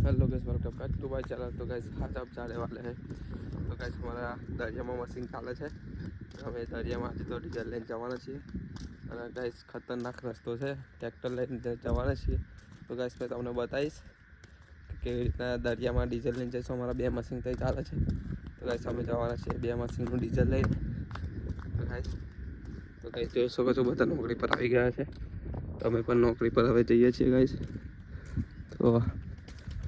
Hello guys, welcome back to my channel. तो guys आज आप जाने वाले हैं। तो गाइस हमारा दरिया में मशीन चाले है। हमें दरिया में आज तो डीजल लैन जवाना छे। और गाइस खतरनाक रस्तो है, ट्रेक्टर लैन जवाना छे। तो गाइस मैं तमने बताईश कि रीतना दरिया में डीजल लैन जैसे हमारा बे मशीन तय चाले है। तो गाइस हमें जवाना छे बे मशीन में डीजल लैन। तो गाइस જોઈ શકો છો બધા નોકરી પર આવી ગયા છે। તો અમે પણ નોકરી પર હવે જઈએ છીએ ગાइस। તો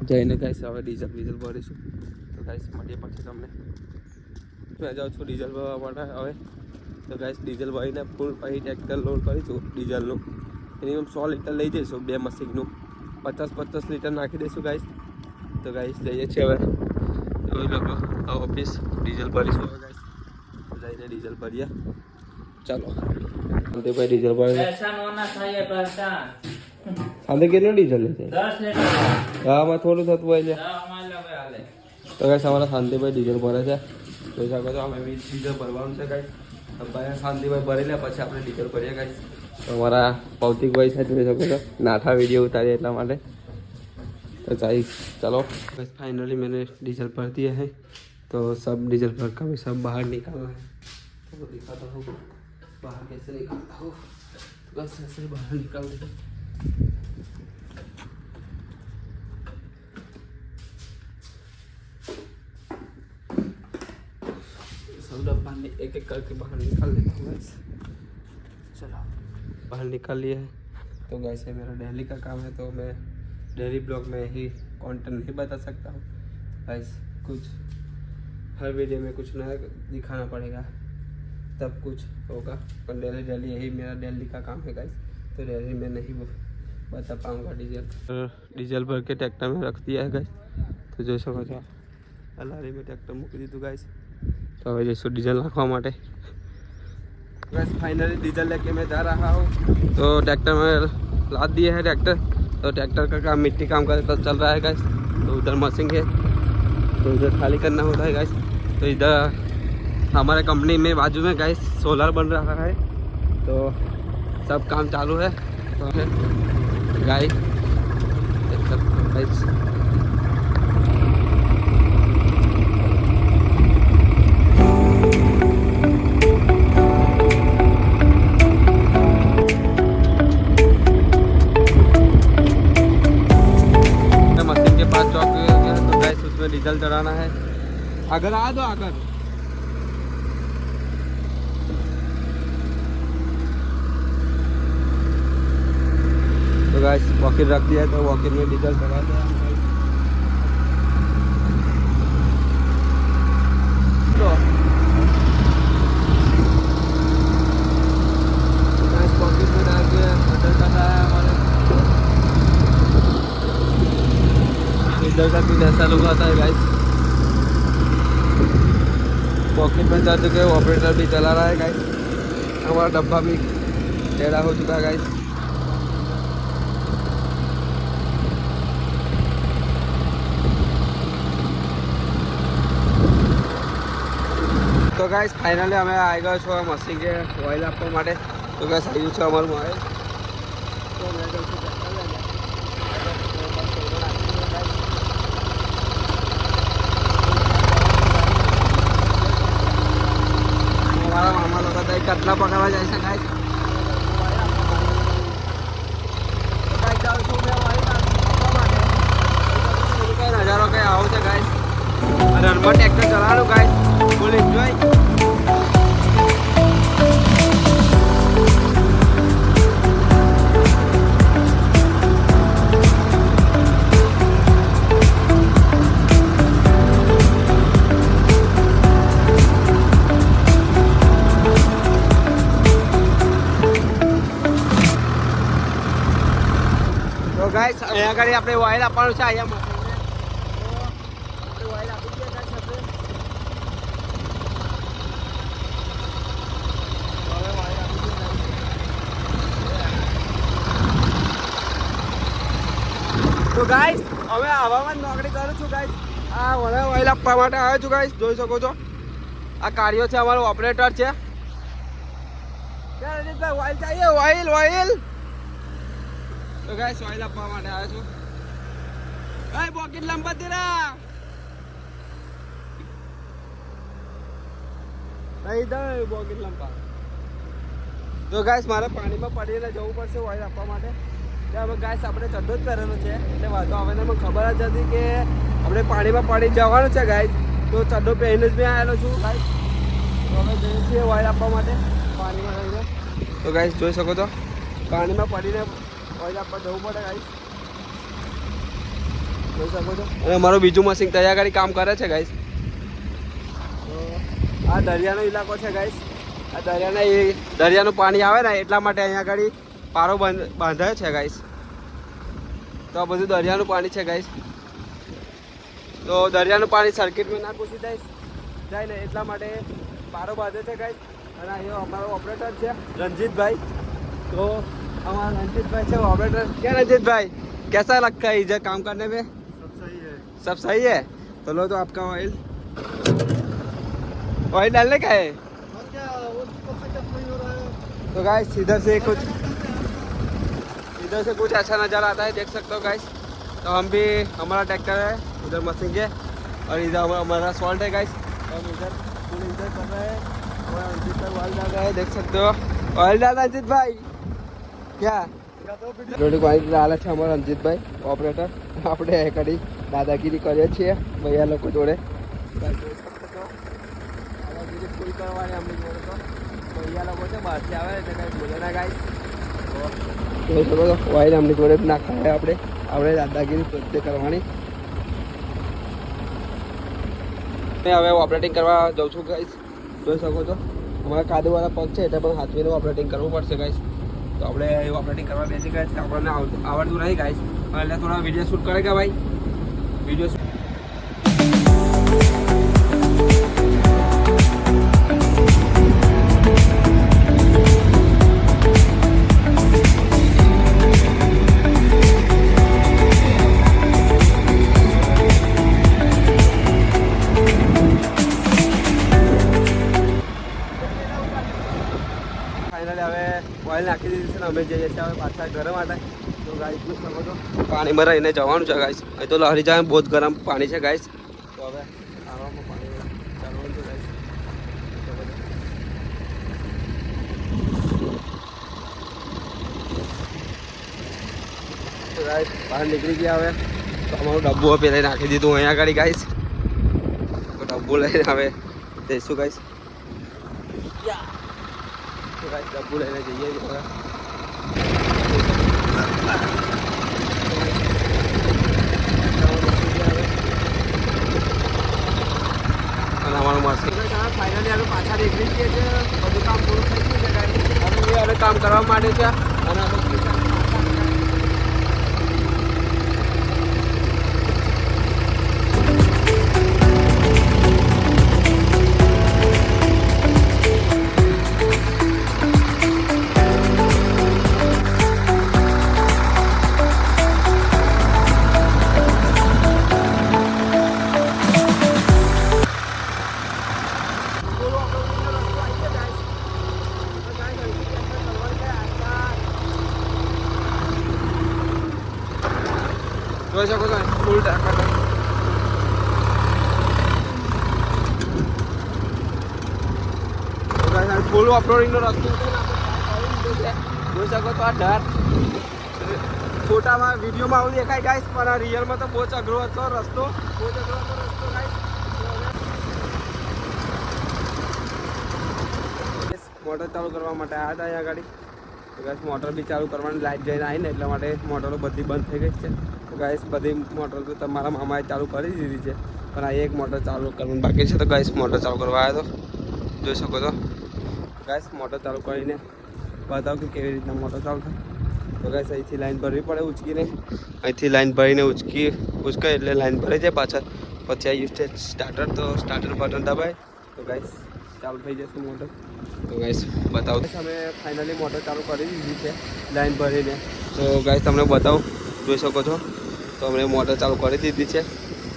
જઈને ગાइस હવે ડીઝલ ભરીશું। તો ગાइस મળીએ પછી તમને। मैं जाऊँ છું ડીઝલ ભરવા માટે હવે। તો ગાइस ડીઝલ ભરીને ફૂલ પછી ટ્રેક્ટર લોડ કરીશું ડીઝલનું। મિનિમમ 100 લિટર લઈ જઈશું બે મશીનનું। 50-50 લિટર નાખી દઈશું ગાइस। તો ગાइस જઈએ છીએ હવે જોઈ લોકો ઓફિસ ડીઝલ ભરીશું હવે ગાइस। જઈને ડીઝલ ભરીએ ચાલો। અંતે ભાઈ ડીઝલ ભરે પૈસા નોના થાય પૈસા આંધે કેટલું ડીઝલ લેશે 10 લીટર હા માં થોડું થતું હોય છે। અમારે લગે હાલે તો ગાइस हमारा शांतिभाई डीजल भरे છે। જોઈ શકો છો અમે બી ડીઝલ ભરવાનું છે ગાइस। ભાઈ શાંતિભાઈ ભરી લે પછી આપણે ડીઝલ ભરીએ ગાइस। तो हमारा भौतिकભાઈ છે જોઈ શકો છો नाठा वीडियो उतारे એટલા માટે। तो गाइस चलो बस फाइनली मैंने डीजल भर दिया है। तो सब डीजल भर का भी सब बाहर निकालना है। तो दिखाता हूँ बाहर कैसे निकालता हूँ। तो बस ऐसे बाहर निकाल देते सब डब्बा एक एक करके बाहर निकाल लेता हूँ गाइस। चलो बाहर निकाल लिए है। तो गाइस ये मेरा डेली का काम है। तो मैं डेली ब्लॉग में ही कंटेंट नहीं बता सकता हूँ गाइस। कुछ हर वीडियो में कुछ नया दिखाना पड़ेगा तब कुछ होगा। पर डेली यही मेरा डेली का काम है गाइस। तो डेली में नहीं बता पाऊँगा। डीजल भर के ट्रैक्टर में रख दिया है गाइस। तो જોઈ શકો છો અલારી में ट्रैक्टर મૂકી દીધું गाइस। तो હવે જઈશું डीजल નાખવા માટે गाइस। फाइनली डीजल लेके मैं जा रहा हूँ। तो ट्रैक्टर में लाद दिए है ट्रैक्टर। तो ट्रैक्टर का काम मिट्टी काम का चल रहा है गाइस। तो उधर मशीन है तो उधर खाली करना होता है गाइस। तो इधर हमारे कंपनी में बाजू में गाइस सोलर बन रहा है। तो सब काम चालू है। तो गाइस देख सकते हो गाइस। मशीन के पास चौक है तो गाइस उसमें डीजल चढ़ाना है। अगर आ दो आकर तो गाइस वॉकिर रख दिया है। तो वॉकिर में डीजल चढ़ा दिया तो गाइस वॉकिर में डाल के डीजल चढ़ा है हमारे। डीजल का बिल ऐसा लोग आता है गाइस। पॉकेट में चढ़ चुके ऑपरेटर भी चला रहा है गाइस। हमारा डब्बा भी टेढ़ा हो चुका है गाइस। तो गाइस फाइनली અમે આવી ગયો છો મશીન કે ઓઇલ આપવા માટે। તો ગાइस આવ્યું છે અમારું ઓઇલ। તો મેં કહ્યું કે हमारा मामा लोग था कतला पकड़ा जाए गाइस। नजारो कहीं आओ थे गाइस। और हनुमान ट्रैक्टर चला लो गाइस फुल एंजॉय। तो गाइस અહીંયા આગળ આપણે ઓઇલ આપવાનું છે અહીંયા મશીનને। તો આપણે ઓઇલ આપી દઈએ ગાઈસ આપણે। હવે ઓઇલ આપી દઈએ ગાઈસ। તો ગાઈસ હવે હવામાં નોકરી કરું છું ગાઈસ। આ મને ઓઇલ આપવા માટે આવ્યો છું ગાઈસ। જોઈ શકો છો આ કાર્યો છે અમારો ઓપરેટર છે। क्या रजत भाई ऑयल चाहिए ऑयल ऑयल। तो गाइस ऑयल આપવા માટે આવ્યો છું। એ પોકેટ લંબા તેરા ઇધર પોકેટ લંબા. તો ગાઈસ મારે પાણીમાં પડીને જવું પડશે ઓઇલ આપવા માટે. હવે ગાઈસ આપણે ચડ્ડો જ પહેરેલો છે એટલે વાંધો આવે ને મને ખબર જ હતી કે આપણે પાણીમાં પડી જવાનું છે ગાઈસ. તો ચડ્ડો પહેરીને જ મેં આવેલો છું ગાઈસ. તો હવે જઈએ છીએ ઓઇલ આપવા માટે પાણીમાં રહીને. તો ગાઈસ જોઈ શકો છો પાણીમાં પડીને ઓઇલ આપવા જવું પડે ગાઈસ. જોઈ શકો છો અને અમારું બીજું મશીન તૈયાર કરી કામ કરે છે ગાઈસ. તો આ દરિયાનો ઇલાકો છે ગાઈસ. આ દરિયાનું પાણી આવે ને એટલા માટે અહીંયા આગળ પારો બાંધાયો છે ગાઈસ. તો આ બધું દરિયાનું પાણી છે ગાઈસ. તો દરિયાનું પાણી સર્કિટમાં ના ઘૂસી જાય ને એટલા માટે પારો બાંધે છે ગાઈસ. અને અહીંયા અમારો ઓપરેટર છે રંજીતભાઈ. તો हमारा रंजीत भाई है ऑपरेटर. क्या रंजीत भाई कैसा लगता है इधर काम करने में? सब सही है. तो लो तो आपका ऑयल डालने का है. तो गाइस इधर से कुछ ऐसा नज़र आता है, देख सकते हो गाइस. तो हम भी हमारा ट्रैक्टर है उधर मशीन है और इधर हमारा सॉल्ट है गाइस. हम इधर कर रहे हैं. हमारा रंजीत भाई ऑयल डाल रहा है, देख सकते हो. ऑयल डाला रंजीत भाई क्या રોટી પાણી डाले છે અમારા રંજીતભાઈ ઓપરેટર. આપણે કડી દાદાગીરી કરીએ છીએ ભૈયા લોકો જોડે. દાદાગીરી પૂરી કરવાની અમની જોડે. તો ભૈયા લોકો છે બહારથી આવે એટલે કંઈ બોલે ના ગાઈસ. જોઈ શકો છો ઓઇલ અમની જોડે નાખાય આપણે દાદાગીરી પોતે કરવાની. હવે ઓપરેટિંગ કરવા જાઉં છું ગાઈસ. જોઈ શકો છો અમારા કાદુવાળા પગ છે એટલે પણ હાથવીનું ઓપરેટિંગ કરવું પડશે ગાઈસ. તો આપણે એવું ઓપરેટિંગ કરવા બેસી ગયા છે. આપણને આવડતું નહીં ગાઈસ એટલે થોડા વિડીયો શૂટ કરે કે ભાઈ વિડીયો શૂટ. ઓઇલ નાખી દીધી છે ને અમે જઈએ છીએ હવે પાછા ઘરે માટે. તો ગાઈસ જોઈ શકો છો પાણીમાં રહીને જવાનું છે ગાઈસ. અહીં તો લહરી જાય બહુ જ ગરમ પાણી છે ગાઈસ. તો હવે આવામાં પાણી ચાલવાનું છે ગાઈસ. તો ગાઈસ બહાર નીકળી ગયા હવે. તો અમારું ડબ્બો પહેલાં નાખી દીધું અહીંયા આગળ ગાઈસ. તો ડબ્બો લઈને હવે જઈશું ગાઈસ. ડબ્બુ લઈને જઈએ છીએ. અને અમારું મશીન ફાઇનલી હવે પાછા નીકળી જઈએ છીએ. બધું કામ પૂરું થઈ ગયું છે. હવે કામ કરવા માંડે છે અને જોઈ શકો છો ફૂલ ફૂલ ઓફરોડિંગનો રસ્તો જોઈ શકો તો આ ડર ફોટામાં વિડીયોમાં આવું દેખાય ગાઈસ પણ આ રિયલમાં તો બહુ જ અઘરો હતો રસ્તો. મોટર ચાલુ કરવા માટે આવ્યા હતા અહીંયા ગાડી. તો ગાઈસ મોટર બી ચાલુ કરવાની લાઈટ જઈને આવી ને એટલા માટે મોટરો બધી બંધ થઈ ગઈ છે. તો ગાઈસ બધી મોટર તો તમારા મામાએ ચાલુ કરી દીધી છે પણ આ એક મોટર ચાલુ કરવાની બાકી છે. તો ગાઈસ મોટર ચાલુ કરવા આવ્યો તો જોઈ શકો છો ગાઈસ મોટર ચાલુ કરીને બતાવો કે કેવી રીતના મોટર ચાલુ થાય. તો ગાઈસ અહીંથી લાઈન ભરવી પડે ઉચકીને. અહીંથી લાઈન ભરીને ઉચકાય એટલે લાઈન ભરી જાય પાછળ. પછી આવી છે સ્ટાર્ટર. તો સ્ટાર્ટર બટન દબાય તો ગાઈસ ચાલુ થઈ જશે મોટર. તો ગાઈસ બતાવો અમે ફાઇનલી મોટર ચાલુ કરી દીધી છે લાઈન ભરીને. તો ગાઈસ તમને બતાવું જોઈ શકો છો. તો અમને મોટર ચાલુ કરી દીધી છે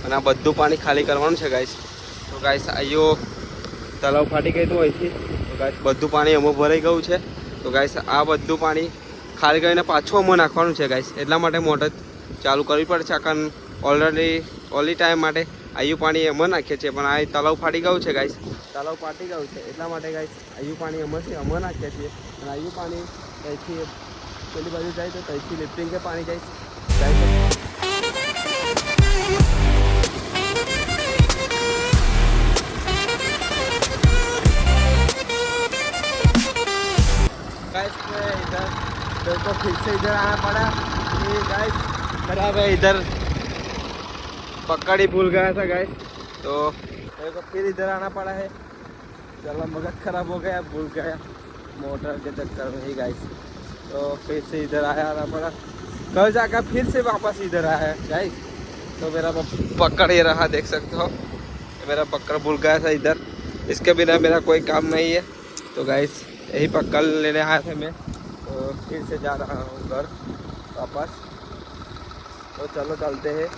અને આ બધું પાણી ખાલી કરવાનું છે ગાઈસ. તો ગાઈસ અહીંયો તલાવ ફાટી ગયું અહીંથી. તો ગાઈસ બધું પાણી અમુક ભરાઈ ગયું છે. તો ગાઈસ આ બધું પાણી ખાલી કરીને પાછું અમુક નાખવાનું છે ગાઈસ. એટલા માટે મોટર ચાલુ કરવી પડે છે. કારણ ઓલી ટાઈમ માટે આયુ પાણી એમાં નાખીએ છીએ, પણ આ તલાવ ફાટી ગયું છે ગાઈસ, તલાવ ફાટી ગયું છે એટલા માટે ગાઈસ આયુ પાણી એમાં નાખીએ છીએ. અને આયુ પાણી ત્યાંથી પેલી બાજુ જાય તો ત્યાંથી લિફ્ટિંગ કે પાણી ગાઈસ જાય છે. गाइस इधर मेरे को फिर से इधर आना पड़ा ये गाइस, खराब है इधर, पकड़ ही भूल गया था गाइस, तो मेरे को फिर इधर आना पड़ा है. चलो मगज खराब हो गया, भूल गया मोटर के चक्कर में ही गाइस, तो फिर से इधर आना पड़ा. कल जाकर फिर से वापस इधर आया है गाइस, तो मेरा पकड़ ही रहा, देख सकते हो मेरा पकड़ भूल गया था इधर. इसके बिना मेरा कोई काम नहीं है. तो गाइस यही पकड़ लेने आया था मैं, तो फिर से जा रहा हूँ घर वापस. तो चलो चलते हैं.